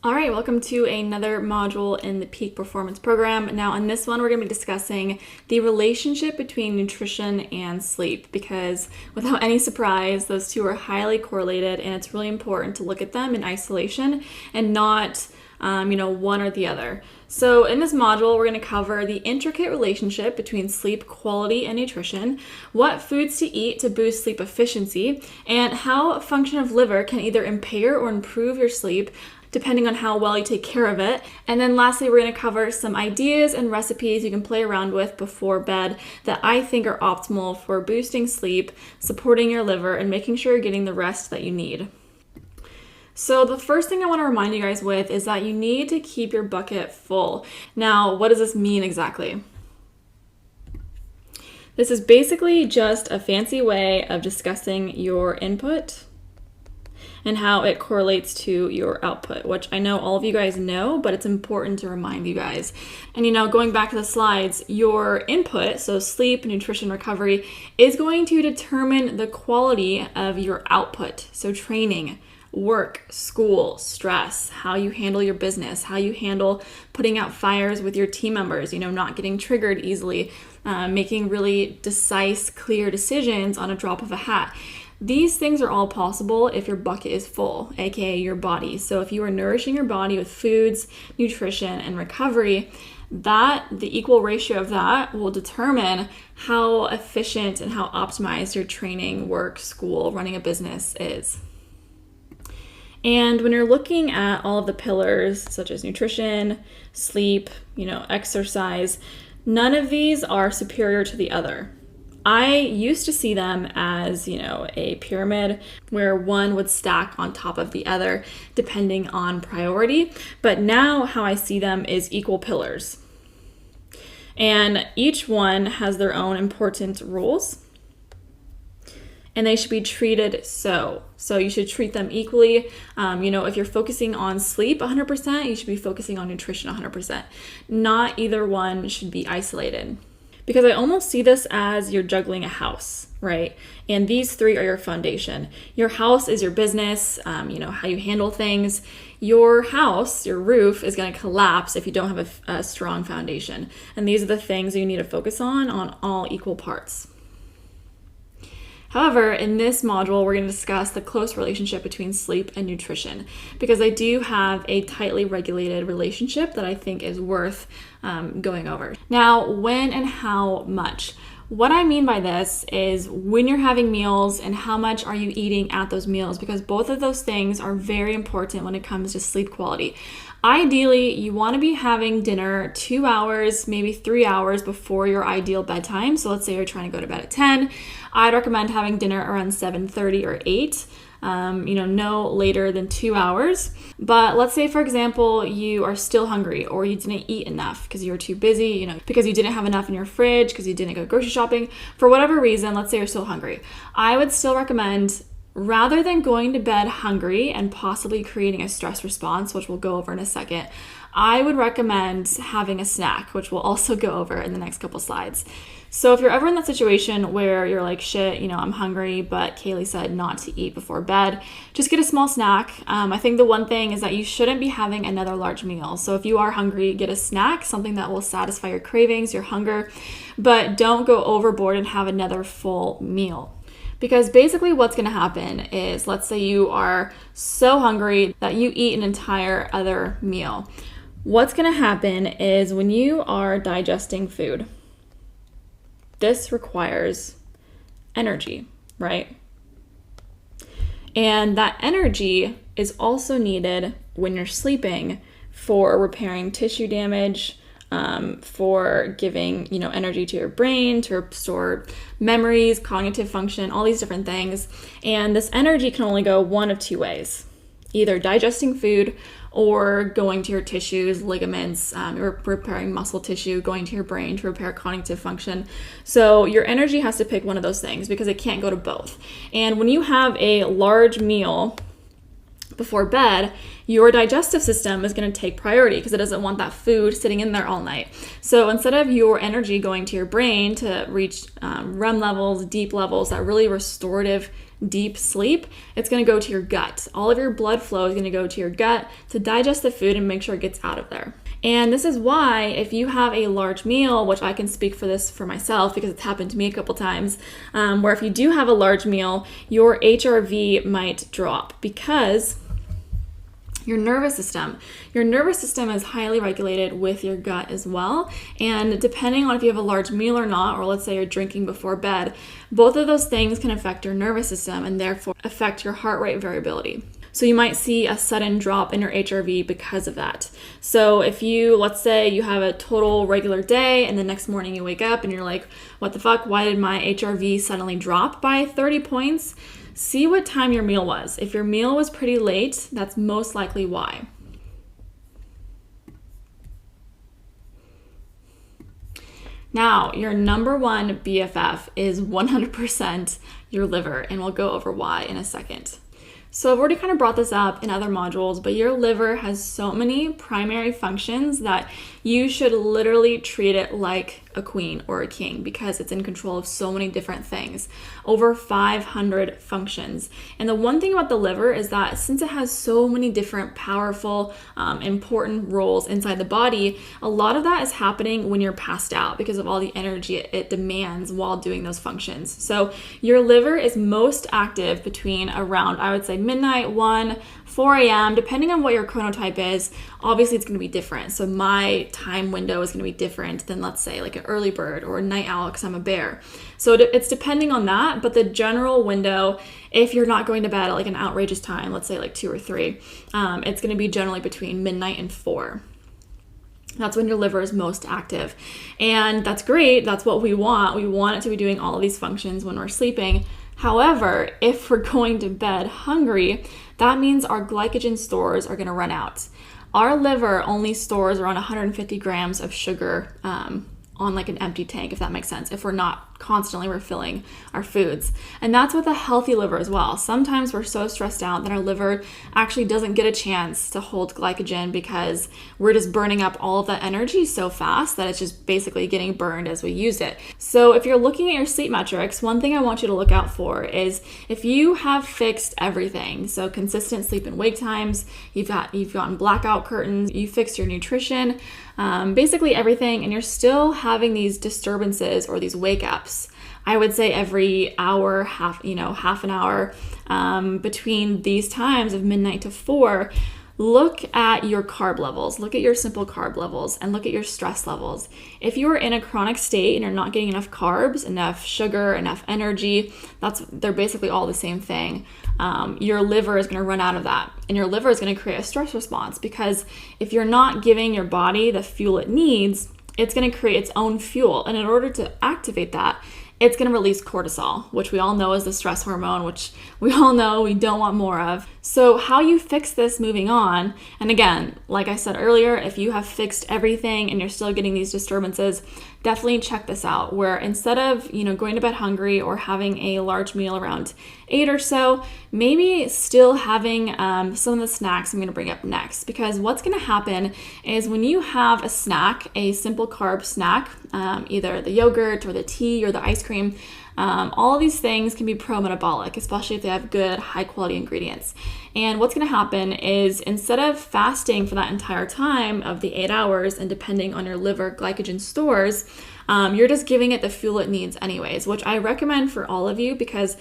All right, welcome to another module in the Peak Performance Program. Now, in this one, we're going to be discussing the relationship between nutrition and sleep because, without any surprise, those two are highly correlated, and it's really important to look at them in isolation and not, one or the other. So, in this module, we're going to cover the intricate relationship between sleep quality and nutrition, what foods to eat to boost sleep efficiency, and how function of liver can either impair or improve your sleep depending on how well you take care of it. And then lastly, we're going to cover some ideas and recipes you can play around with before bed that I think are optimal for boosting sleep, supporting your liver, and making sure you're getting the rest that you need. So the first thing I want to remind you guys with is that you need to keep your bucket full. Now, what does this mean exactly? This is basically just a fancy way of discussing your input and how it correlates to your output, which I know all of you guys know, but it's important to remind you guys. And going back to the slides, your input, so sleep, nutrition, recovery, is going to determine the quality of your output. So training, work, school, stress, how you handle your business, how you handle putting out fires with your team members, not getting triggered easily, making really decisive, clear decisions on a drop of a hat. These things are all possible if your bucket is full, aka your body. So if you are nourishing your body with foods, nutrition, and recovery, the equal ratio of that will determine how efficient and how optimized your training, work, school, running a business is. And when you're looking at all of the pillars, such as nutrition, sleep, exercise, none of these are superior to the other. I used to see them as, a pyramid where one would stack on top of the other depending on priority. But now how I see them is equal pillars. And each one has their own important rules. And they should be treated so. So you should treat them equally. If you're focusing on sleep 100%, you should be focusing on nutrition 100%. Not either one should be isolated. Because I almost see this as you're juggling a house, right? And these three are your foundation. Your house is your business, how you handle things. Your house, your roof, is going to collapse if you don't have a strong foundation. And these are the things you need to focus on all equal parts. However, in this module, we're going to discuss the close relationship between sleep and nutrition because I do have a tightly regulated relationship that I think is worth going over. Now, when and how much? What I mean by this is when you're having meals and how much are you eating at those meals, because both of those things are very important when it comes to sleep quality. Ideally, you want to be having dinner 2 hours, maybe 3 hours before your ideal bedtime. So let's say you're trying to go to bed at 10. I'd recommend having dinner around 7:30 or 8. No later than 2 hours. But let's say, for example, you are still hungry or you didn't eat enough because you were too busy, because you didn't have enough in your fridge, because you didn't go grocery shopping. For whatever reason, let's say you're still hungry. I would still recommend, rather than going to bed hungry and possibly creating a stress response, which we'll go over in a second, I would recommend having a snack, which we'll also go over in the next couple slides. So if you're ever in that situation where you're like, shit, I'm hungry, but Kaylee said not to eat before bed, just get a small snack. I think the one thing is that you shouldn't be having another large meal. So if you are hungry, get a snack, something that will satisfy your cravings, your hunger, but don't go overboard and have another full meal. Because basically what's going to happen is, let's say you are so hungry that you eat an entire other meal. What's going to happen is when you are digesting food, this requires energy, right? And that energy is also needed when you're sleeping for repairing tissue damage, for giving, energy to your brain, to restore memories, cognitive function, all these different things. And this energy can only go one of two ways, either digesting food or going to your tissues, ligaments, or repairing muscle tissue, going to your brain to repair cognitive function. So your energy has to pick one of those things because it can't go to both. And when you have a large meal before bed, your digestive system is going to take priority because it doesn't want that food sitting in there all night. So instead of your energy going to your brain to reach REM levels, deep levels, that really restorative deep sleep, it's going to go to your gut. All of your blood flow is going to go to your gut to digest the food and make sure it gets out of there. And this is why if you have a large meal, which I can speak for this for myself because it's happened to me a couple times, where if you do have a large meal, your HRV might drop because your nervous system is highly regulated with your gut as well. And depending on if you have a large meal or not, or let's say you're drinking before bed, both of those things can affect your nervous system and therefore affect your heart rate variability. So you might see a sudden drop in your HRV because of that. So if you, let's say you have a total regular day and the next morning you wake up and you're like, what the fuck, why did my HRV suddenly drop by 30 points? See what time your meal was. If your meal was pretty late, that's most likely why. Now, your number one BFF is 100% your liver, and we'll go over why in a second. So I've already kind of brought this up in other modules, but your liver has so many primary functions that you should literally treat it like a queen or a king because it's in control of so many different things, over 500 functions. And the one thing about the liver is that since it has so many different powerful, important roles inside the body, a lot of that is happening when you're passed out because of all the energy it demands while doing those functions. So your liver is most active between around, I would say, midnight, 1, 4 a.m., depending on what your chronotype is. Obviously, it's going to be different. So my time window is going to be different than, let's say, like an early bird or a night owl because I'm a bear. So it's depending on that, but the general window, if you're not going to bed at like an outrageous time, let's say like 2 or 3, it's going to be generally between midnight and 4. That's when your liver is most active. And that's great. That's what we want. We want it to be doing all of these functions when we're sleeping. However, if we're going to bed hungry, that means our glycogen stores are going to run out. Our liver only stores around 150 grams of sugar on like an empty tank, if that makes sense, if we're not constantly refilling our foods. And that's with a healthy liver as well. Sometimes we're so stressed out that our liver actually doesn't get a chance to hold glycogen because we're just burning up all of that energy so fast that it's just basically getting burned as we use it. So if you're looking at your sleep metrics, one thing I want you to look out for is if you have fixed everything, so consistent sleep and wake times, you've gotten blackout curtains, you fixed your nutrition, basically everything, and you're still having these disturbances or these wake ups. I would say every hour, half an hour between these times of midnight to 4, look at your carb levels, look at your simple carb levels, and look at your stress levels. If you are in a chronic state and you're not getting enough carbs, enough sugar, enough energy, they're basically all the same thing. Your liver is going to run out of that, and your liver is going to create a stress response because if you're not giving your body the fuel it needs, it's going to create its own fuel. And in order to activate that, it's going to release cortisol, which we all know is the stress hormone, which we all know we don't want more of. So how you fix this moving on, and again, like I said earlier, if you have fixed everything and you're still getting these disturbances, definitely check this out, where instead of, going to bed hungry or having a large meal around 8 or so, maybe still having some of the snacks I'm going to bring up next. Because what's going to happen is when you have a snack, a simple carb snack, either the yogurt or the tea or the ice cream, all of these things can be pro-metabolic, especially if they have good, high-quality ingredients. And what's going to happen is instead of fasting for that entire time of the 8 hours and depending on your liver glycogen stores, you're just giving it the fuel it needs anyways, which I recommend for all of you because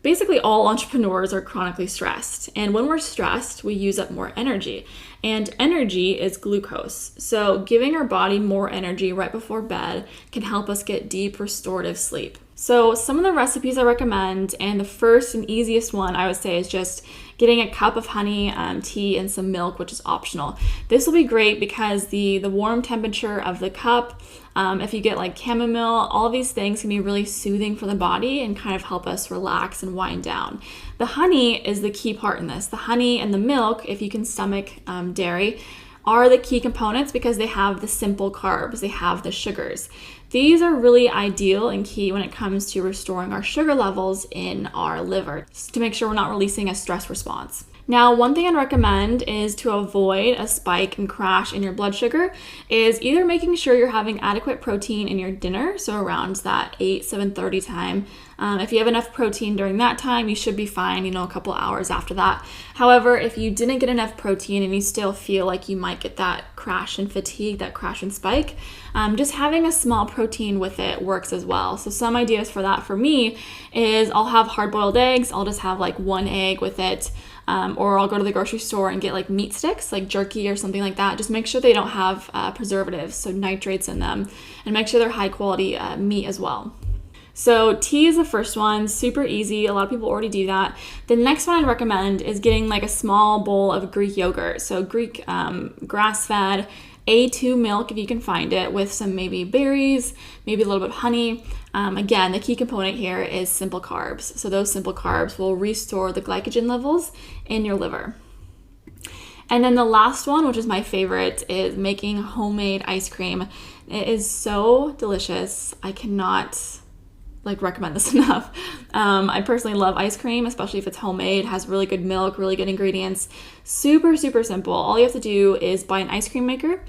basically all entrepreneurs are chronically stressed. And when we're stressed, we use up more energy. And energy is glucose. So giving our body more energy right before bed can help us get deep restorative sleep. So some of the recipes I recommend, and the first and easiest one I would say is just getting a cup of honey, tea, and some milk, which is optional. This will be great because the warm temperature of the cup, if you get like chamomile, all of these things can be really soothing for the body and kind of help us relax and wind down. The honey is the key part in this. The honey and the milk, if you can stomach dairy, are the key components because they have the simple carbs, they have the sugars. These are really ideal and key when it comes to restoring our sugar levels in our liver to make sure we're not releasing a stress response. Now, one thing I'd recommend is to avoid a spike and crash in your blood sugar is either making sure you're having adequate protein in your dinner, so around that 7:30 time. If you have enough protein during that time, you should be fine, a couple hours after that. However, if you didn't get enough protein and you still feel like you might get that crash and fatigue, that crash and spike, just having a small protein with it works as well. So some ideas for that for me is I'll have hard-boiled eggs. I'll just have like one egg with it. Or I'll go to the grocery store and get like meat sticks, like jerky or something like that. Just make sure they don't have preservatives, so nitrates in them, and make sure they're high quality meat as well. So tea is the first one, super easy. A lot of people already do that. The next one I'd recommend is getting like a small bowl of Greek yogurt. So Greek grass-fed A2 milk, if you can find it, with some maybe berries, maybe a little bit of honey. Again, the key component here is simple carbs. So those simple carbs will restore the glycogen levels in your liver. And then the last one, which is my favorite, is making homemade ice cream. It is so delicious. I cannot recommend this enough. I personally love ice cream, especially if it's homemade. It has really good milk, really good ingredients. Super, super simple. All you have to do is buy an ice cream maker,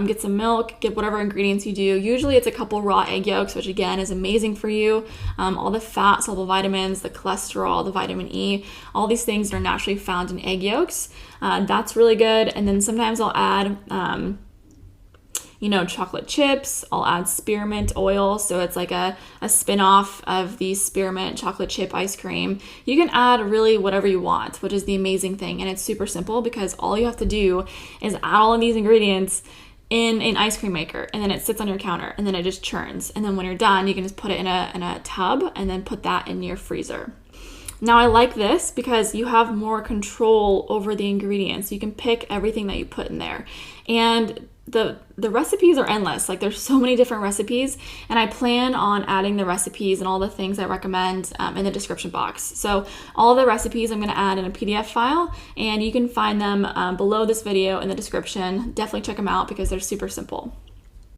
get some milk, get whatever ingredients you do. Usually it's a couple raw egg yolks, which again is amazing for you. All the fats, all the vitamins, the cholesterol, the vitamin E, all these things are naturally found in egg yolks. That's really good. And then sometimes I'll add chocolate chips. I'll add spearmint oil, so it's like a spin-off of the spearmint chocolate chip ice cream. You can add really whatever you want, which is the amazing thing, and it's super simple because all you have to do is add all of these ingredients in an ice cream maker, and then it sits on your counter, and then it just churns, and then when you're done, you can just put it in a tub and then put that in your freezer. Now, I like this because you have more control over the ingredients. You can pick everything that you put in there, and the recipes are endless. There's so many different recipes, and I plan on adding the recipes and all the things I recommend in the description box. So all the recipes I'm going to add in a PDF file, and you can find them below this video in the description. Definitely check them out because they're super simple.